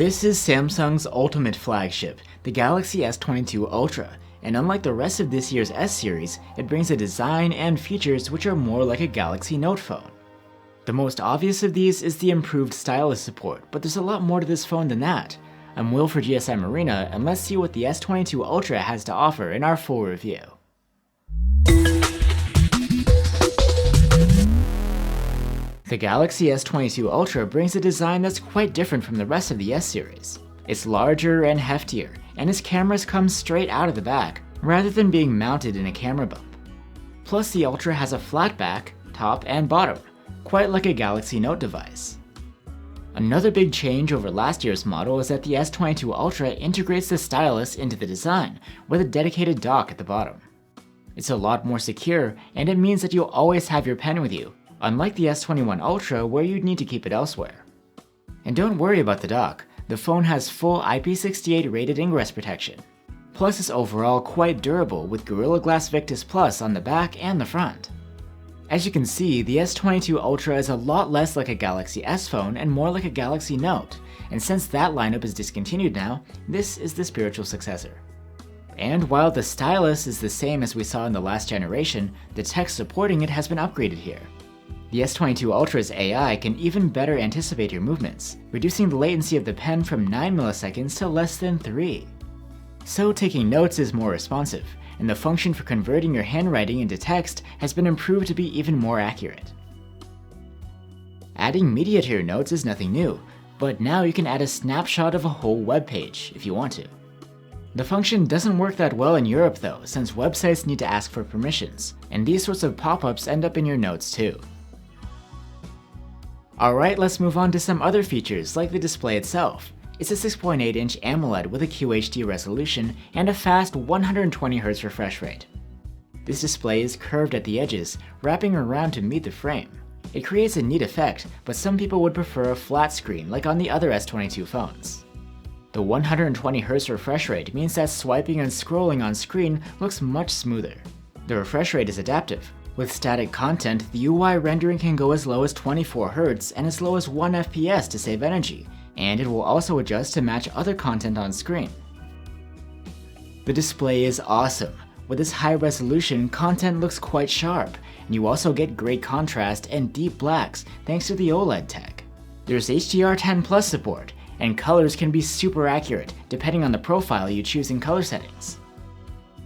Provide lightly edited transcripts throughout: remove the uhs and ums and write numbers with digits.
This is Samsung's ultimate flagship, the Galaxy S22 Ultra, and unlike the rest of this year's S series, it brings a design and features which are more like a Galaxy Note phone. The most obvious of these is the improved stylus support, but there's a lot more to this phone than that. I'm Will for GSM Arena, and let's see what the S22 Ultra has to offer in our full review. The Galaxy S22 Ultra brings a design that's quite different from the rest of the S series. It's larger and heftier, and its cameras come straight out of the back, rather than being mounted in a camera bump. Plus the Ultra has a flat back, top and bottom, quite like a Galaxy Note device. Another big change over last year's model is that the S22 Ultra integrates the stylus into the design, with a dedicated dock at the bottom. It's a lot more secure, and it means that you'll always have your pen with you, unlike the S21 Ultra where you'd need to keep it elsewhere. And don't worry about the dock, the phone has full IP68 rated ingress protection. Plus it's overall quite durable with Gorilla Glass Victus Plus on the back and the front. As you can see, the S22 Ultra is a lot less like a Galaxy S phone and more like a Galaxy Note, and since that lineup is discontinued now, this is the spiritual successor. And while the stylus is the same as we saw in the last generation, the text supporting it has been upgraded here. The S22 Ultra's AI can even better anticipate your movements, reducing the latency of the pen from 9 milliseconds to less than 3. So taking notes is more responsive, and the function for converting your handwriting into text has been improved to be even more accurate. Adding media to your notes is nothing new, but now you can add a snapshot of a whole web page if you want to. The function doesn't work that well in Europe though, since websites need to ask for permissions, and these sorts of pop-ups end up in your notes too. Alright, let's move on to some other features like the display itself. It's a 6.8-inch AMOLED with a QHD resolution and a fast 120Hz refresh rate. This display is curved at the edges, wrapping around to meet the frame. It creates a neat effect, but some people would prefer a flat screen like on the other S22 phones. The 120Hz refresh rate means that swiping and scrolling on screen looks much smoother. The refresh rate is adaptive. With static content, the UI rendering can go as low as 24Hz and as low as 1 FPS to save energy, and it will also adjust to match other content on screen. The display is awesome. With this high resolution, content looks quite sharp, and you also get great contrast and deep blacks thanks to the OLED tech. There's HDR10+ support, and colors can be super accurate depending on the profile you choose in color settings.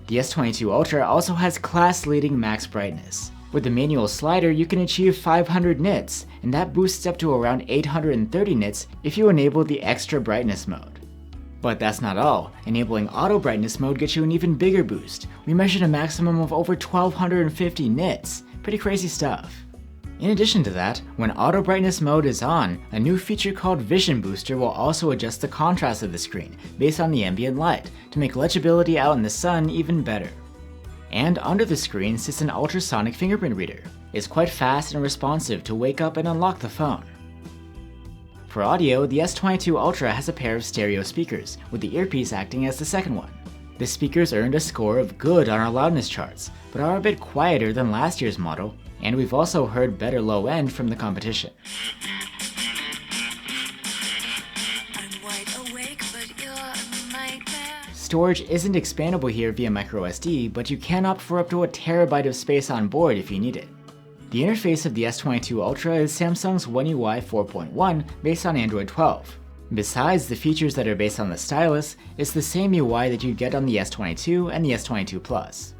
The S22 Ultra also has class-leading max brightness. With the manual slider, you can achieve 500 nits, and that boosts up to around 830 nits if you enable the extra brightness mode. But that's not all. Enabling auto brightness mode gets you an even bigger boost. We measured a maximum of over 1250 nits. Pretty crazy stuff. In addition to that, when auto brightness mode is on, a new feature called Vision Booster will also adjust the contrast of the screen based on the ambient light to make legibility out in the sun even better. And under the screen sits an ultrasonic fingerprint reader. It's quite fast and responsive to wake up and unlock the phone. For audio, the S22 Ultra has a pair of stereo speakers, with the earpiece acting as the second one. The speakers earned a score of good on our loudness charts, but are a bit quieter than last year's model, and we've also heard better low end from the competition. Storage isn't expandable here via microSD, but you can opt for up to a terabyte of space on board if you need it. The interface of the S22 Ultra is Samsung's One UI 4.1 based on Android 12. Besides the features that are based on the stylus, it's the same UI that you'd get on the S22 and the S22 Plus.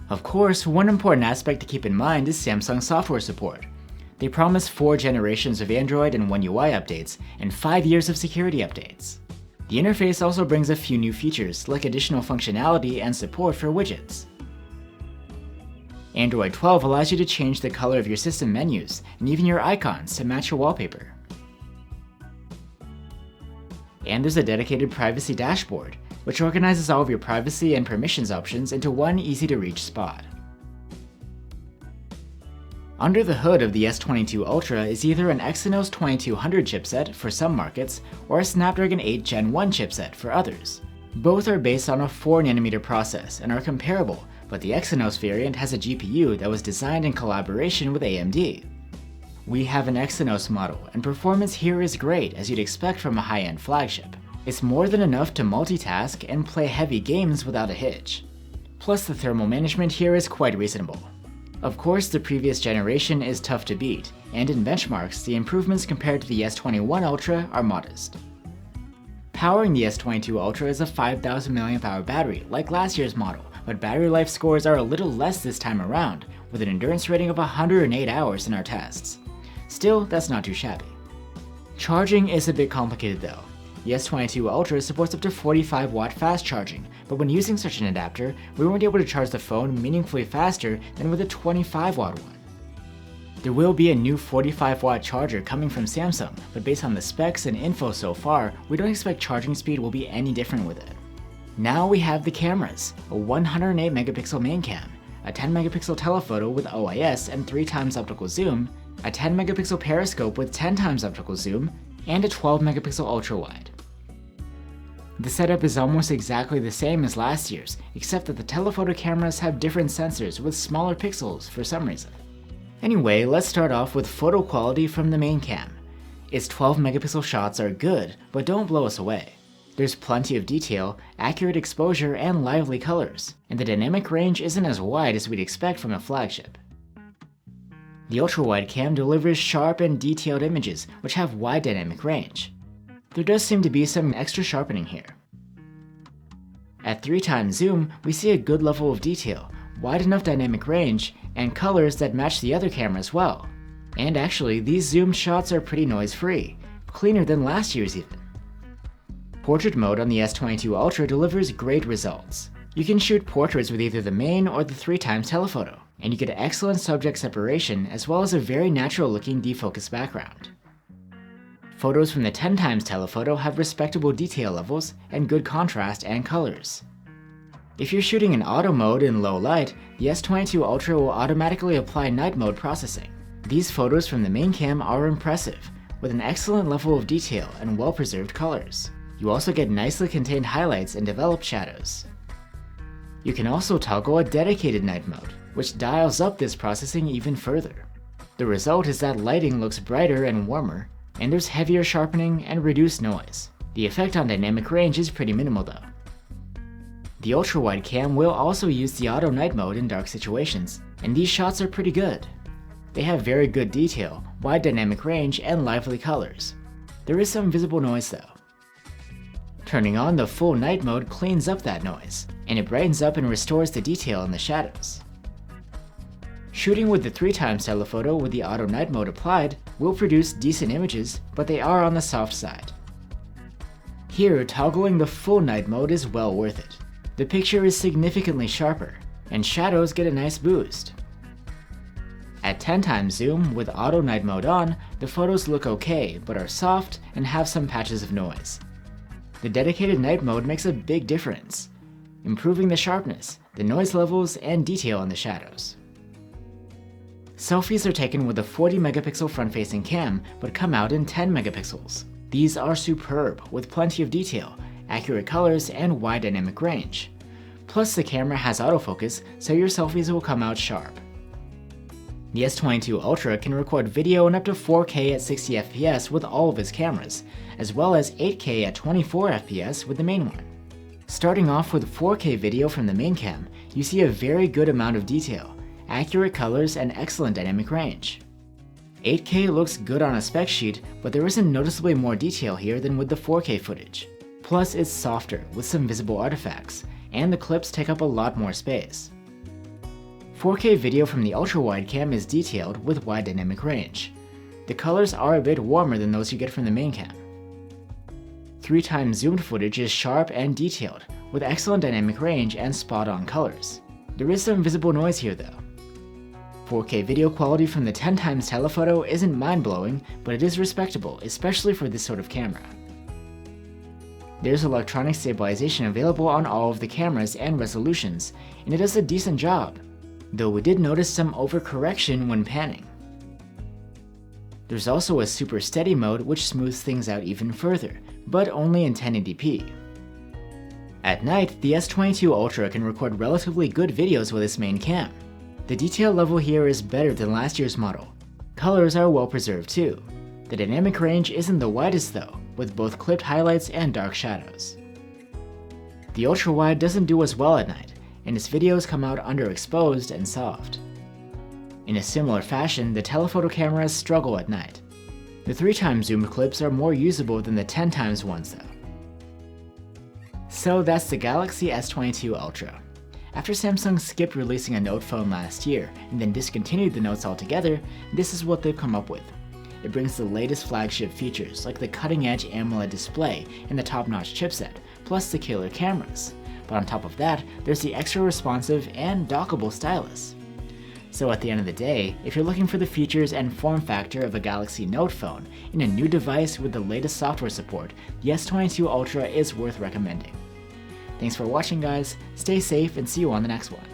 Of course, one important aspect to keep in mind is Samsung software support. They promise 4 generations of Android and One UI updates, and 5 years of security updates. The interface also brings a few new features, like additional functionality and support for widgets. Android 12 allows you to change the color of your system menus, and even your icons to match your wallpaper. And there's a dedicated privacy dashboard, which organizes all of your privacy and permissions options into one easy-to-reach spot. Under the hood of the S22 Ultra is either an Exynos 2200 chipset for some markets, or a Snapdragon 8 Gen 1 chipset for others. Both are based on a 4nm process and are comparable, but the Exynos variant has a GPU that was designed in collaboration with AMD. We have an Exynos model, and performance here is great as you'd expect from a high-end flagship. It's more than enough to multitask and play heavy games without a hitch. Plus, the thermal management here is quite reasonable. Of course, the previous generation is tough to beat, and in benchmarks, the improvements compared to the S21 Ultra are modest. Powering the S22 Ultra is a 5000 mAh battery, like last year's model, but battery life scores are a little less this time around, with an endurance rating of 108 hours in our tests. Still, that's not too shabby. Charging is a bit complicated though. The S22 Ultra supports up to 45-watt fast charging, but when using such an adapter, we weren't able to charge the phone meaningfully faster than with a 25-watt one. There will be a new 45-watt charger coming from Samsung, but based on the specs and info so far, we don't expect charging speed will be any different with it. Now we have the cameras, a 108-megapixel main cam, a 10-megapixel telephoto with OIS and 3x optical zoom, a 10-megapixel periscope with 10x optical zoom, and a 12-megapixel ultra-wide. The setup is almost exactly the same as last year's, except that the telephoto cameras have different sensors with smaller pixels for some reason. Anyway, let's start off with photo quality from the main cam. Its 12-megapixel shots are good, but don't blow us away. There's plenty of detail, accurate exposure, and lively colors, and the dynamic range isn't as wide as we'd expect from a flagship. The ultra-wide cam delivers sharp and detailed images, which have wide dynamic range. There does seem to be some extra sharpening here. At 3x zoom, we see a good level of detail, wide enough dynamic range, and colors that match the other cameras well. And actually, these zoomed shots are pretty noise-free, cleaner than last year's even. Portrait mode on the S22 Ultra delivers great results. You can shoot portraits with either the main or the 3x telephoto, and you get excellent subject separation as well as a very natural-looking defocused background. Photos from the 10x telephoto have respectable detail levels and good contrast and colors. If you're shooting in auto mode in low light, the S22 Ultra will automatically apply night mode processing. These photos from the main cam are impressive, with an excellent level of detail and well-preserved colors. You also get nicely contained highlights and developed shadows. You can also toggle a dedicated night mode, which dials up this processing even further. The result is that lighting looks brighter and warmer, and there's heavier sharpening and reduced noise. The effect on dynamic range is pretty minimal though. The ultra-wide cam will also use the auto night mode in dark situations, and these shots are pretty good. They have very good detail, wide dynamic range, and lively colors. There is some visible noise though. Turning on the full night mode cleans up that noise, and it brightens up and restores the detail in the shadows. Shooting with the 3x telephoto with the auto night mode applied will produce decent images, but they are on the soft side. Here, toggling the full night mode is well worth it. The picture is significantly sharper, and shadows get a nice boost. At 10x zoom with auto night mode on, the photos look okay, but are soft and have some patches of noise. The dedicated night mode makes a big difference, improving the sharpness, the noise levels, and detail on the shadows. Selfies are taken with a 40-megapixel front-facing cam, but come out in 10 megapixels. These are superb, with plenty of detail, accurate colors, and wide dynamic range. Plus, the camera has autofocus, so your selfies will come out sharp. The S22 Ultra can record video in up to 4K at 60 FPS with all of its cameras, as well as 8K at 24 FPS with the main one. Starting off with 4K video from the main cam, you see a very good amount of detail, accurate colors, and excellent dynamic range. 8K looks good on a spec sheet, but there isn't noticeably more detail here than with the 4K footage. Plus, it's softer with some visible artifacts, and the clips take up a lot more space. 4K video from the ultra-wide cam is detailed with wide dynamic range. The colors are a bit warmer than those you get from the main cam. 3x zoomed footage is sharp and detailed, with excellent dynamic range and spot-on colors. There is some visible noise here though. 4K video quality from the 10x telephoto isn't mind-blowing, but it is respectable, especially for this sort of camera. There's electronic stabilization available on all of the cameras and resolutions, and it does a decent job, though we did notice some overcorrection when panning. There's also a super steady mode which smooths things out even further, but only in 1080p. At night, the S22 Ultra can record relatively good videos with its main cam. The detail level here is better than last year's model. Colors are well preserved too. The dynamic range isn't the widest though, with both clipped highlights and dark shadows. The ultra-wide doesn't do as well at night, and its videos come out underexposed and soft. In a similar fashion, the telephoto cameras struggle at night. The 3x zoomed clips are more usable than the 10x ones though. So that's the Galaxy S22 Ultra. After Samsung skipped releasing a Note phone last year and then discontinued the Notes altogether, this is what they've come up with. It brings the latest flagship features like the cutting-edge AMOLED display and the top-notch chipset, plus the killer cameras. But on top of that, there's the extra responsive and dockable stylus. So at the end of the day, if you're looking for the features and form factor of a Galaxy Note phone in a new device with the latest software support, the S22 Ultra is worth recommending. Thanks for watching guys, stay safe and see you on the next one.